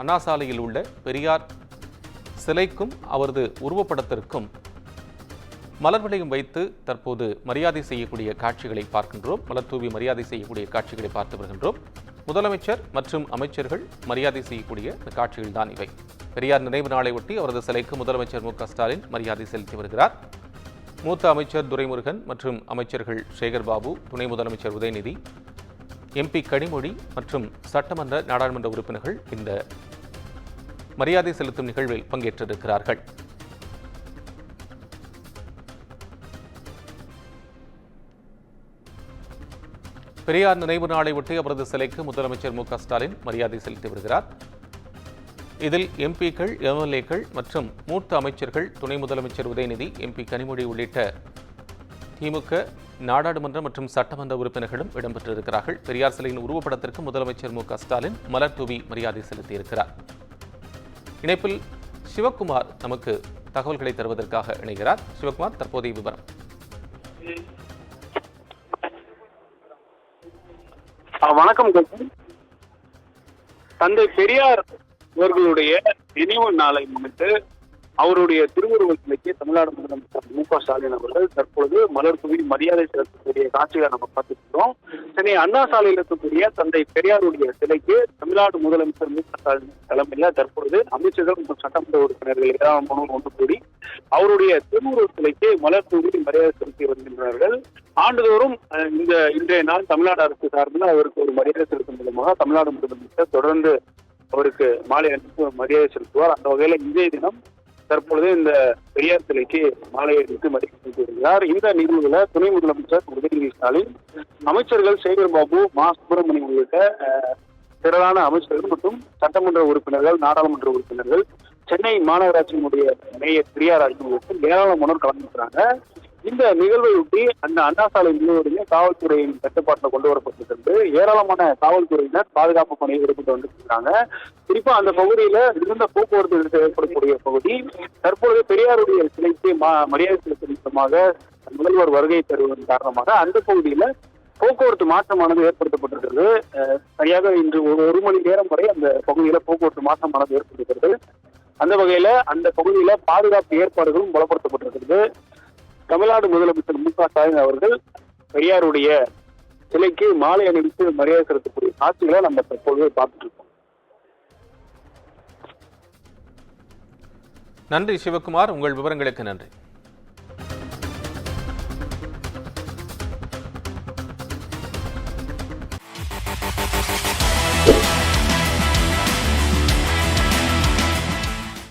அண்ணா சாலையில் உள்ள பெரியார் சிலைக்கும் அவரது உருவப்படத்திற்கும் மலர் வளையம் வைத்து தற்போது மரியாதை செய்யக்கூடிய காட்சிகளை பார்க்கின்றோம். மலர் தூவி மரியாதை செய்யக்கூடிய காட்சிகளை பார்த்து வருகின்றோம். முதலமைச்சர் மற்றும் அமைச்சர்கள் மரியாதை செய்யக்கூடிய காட்சிகள் தான் இவை. பெரியார் நினைவு நாளை ஒட்டி அவரது சிலைக்கு முதலமைச்சர் மு க ஸ்டாலின் மரியாதை செலுத்தி வருகிறார். மூத்த அமைச்சர் துரைமுருகன் மற்றும் அமைச்சர்கள் சேகர் பாபு, துணை முதலமைச்சர் உதயநிதி, எம்பி கனிமொழி மற்றும் சட்டமன்ற நாடாளுமன்ற உறுப்பினர்கள் இந்த மரியாதை செலுத்தும் நிகழ்வில் பங்கேற்றிருக்கிறார்கள். பெரியார் நினைவு நாளை ஒட்டி அவரது சிலைக்கு முதலமைச்சர் மு க ஸ்டாலின் மரியாதை செலுத்தி வருகிறார். இதில் எம்பிக்கள், எம்எல்ஏக்கள் மற்றும் மூத்த அமைச்சர்கள், துணை முதலமைச்சர் உதயநிதி, எம்பி கனிமொழி உள்ளிட்ட திமுக நாடாளுமன்ற மற்றும் சட்டமன்ற உறுப்பினர்களும் இடம்பெற்றிருக்கிறார்கள். பெரியார் சிலையின் உருவப்படத்திற்கு முதலமைச்சர் மு க ஸ்டாலின் மலர் தூவி மரியாதை செலுத்தியிருக்கிறார். இணைப்பில் சிவக்குமார் நமக்கு தகவல்களை தருவதற்காக இணைகிறார். சிவக்குமார், தற்போதைய விவரம். வணக்கம். தந்தை பெரியார் அவர்களுடைய நினைவு நாளை முன்னிட்டு அவருடைய திருவுருவ சிலைக்கு தமிழ்நாடு முதலமைச்சர் மு க ஸ்டாலின் அவர்கள் தற்பொழுது மலர் தூவி மரியாதை செலுத்தக்கூடிய காட்சிகளை நம்ம பார்த்துருக்கோம். சென்னை அண்ணா சாலையில் இருக்கக்கூடிய தந்தை பெரியாருடைய சிலைக்கு தமிழ்நாடு முதலமைச்சர் மு க ஸ்டாலின் தலைமையில் தற்பொழுது அமைச்சர்கள் மற்றும் சட்டமன்ற உறுப்பினர்கள் ஏராளமானோர் ஒன்று கூடி அவருடைய திருவுருவ சிலைக்கு மலர் தூவி மரியாதை செலுத்தி வருகின்றார்கள். ஆண்டுதோறும் இன்றைய நாள் தமிழ்நாடு அரசு சார்பில் அவருக்கு ஒரு மரியாதை செலுத்தும் மூலமாக தமிழ்நாடு முதலமைச்சர் தொடர்ந்து அவருக்கு மாலை அணிவித்து மரியாதை செலுத்துவார். அந்த வகையில் இன்றைய தினம் தற்பொழுது இந்த பெரியார் சிலைக்கு மாலை அணிவித்து மரியாதை செலுத்தி வருகிறார். இந்த நிகழ்வுல துணை முதலமைச்சர் உதயநிதி ஸ்டாலின், அமைச்சர்கள் சேகர் பாபு, மா சுப்பிரமணியம் உள்ளிட்ட திரளான அமைச்சர்கள் மற்றும் சட்டமன்ற உறுப்பினர்கள், நாடாளுமன்ற உறுப்பினர்கள், சென்னை மாநகராட்சியினுடைய மேயர் பெரியார் ஆகியோருக்கு ஏராளமானோர் கலந்துக்கிறாங்க. இந்த நிகழ்வையொட்டி அந்த அண்ணா சாலை முழுவதுமே காவல்துறையின் கட்டுப்பாட்டில் கொண்டு வரப்பட்டிருக்கிறது. ஏராளமான காவல்துறையினர் பாதுகாப்பு பணியில் ஈடுபட்டு வந்துருக்காங்க. குறிப்பா அந்த பகுதியில இருந்த போக்குவரத்து ஏற்படக்கூடிய பகுதி தற்பொழுது பெரியாருடைய சிலைக்கு மரியாதை செலுத்தும் விதமாக முதல்வர் வருகை தருவதன் காரணமாக அந்த பகுதியில போக்குவரத்து மாற்றமானது ஏற்படுத்தப்பட்டிருக்கிறது. சரியாக இன்று ஒரு மணி நேரம் வரை அந்த பகுதியில போக்குவரத்து மாற்றமானது ஏற்பட்டிருக்கிறது. அந்த வகையில அந்த பகுதியில பாதுகாப்பு ஏற்பாடுகளும் பலப்படுத்தப்பட்டிருக்கிறது. தமிழ்நாடு முதலமைச்சர் மு க ஸ்டாலின் அவர்கள் பெரியாருடைய சிலைக்கு மாலை அணிவித்து மரியாதை செலுத்தக்கூடிய காட்சிகளை நம்ம தற்போது பார்த்துட்டு இருக்கோம். நன்றி சிவக்குமார், உங்கள் விவரங்களுக்கு நன்றி.